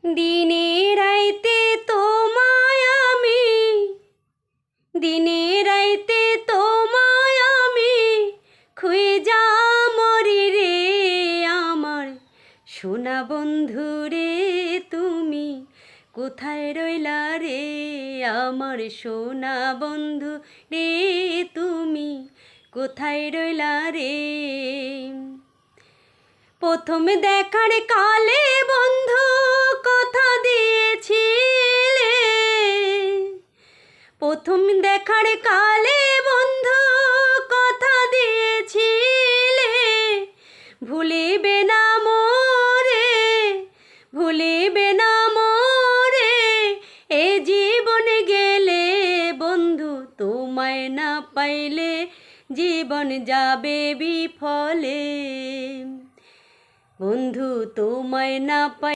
দিনে রাইতে তোমায় আমি, দিনে রাইতে তোমায় আমি খুঁজা মরি রে আমার সোনা বন্ধু রে। তুমি কোথায় রইলা রে আমার সোনা বন্ধু রে, তুমি কোথায় রইলা রে। প্রথম দেখার কালে বন্ধু কথা দিয়েছিলে, প্রথম দেখার কালে বন্ধু কথা দিয়েছিলে, ভুলিবে না মোরে, ভুলিবে না মোরে এ জীবন গেলে বন্ধু তোমায় না পাইলে জীবন যাবে বিফলে। বন্ধু তোমায় না পাই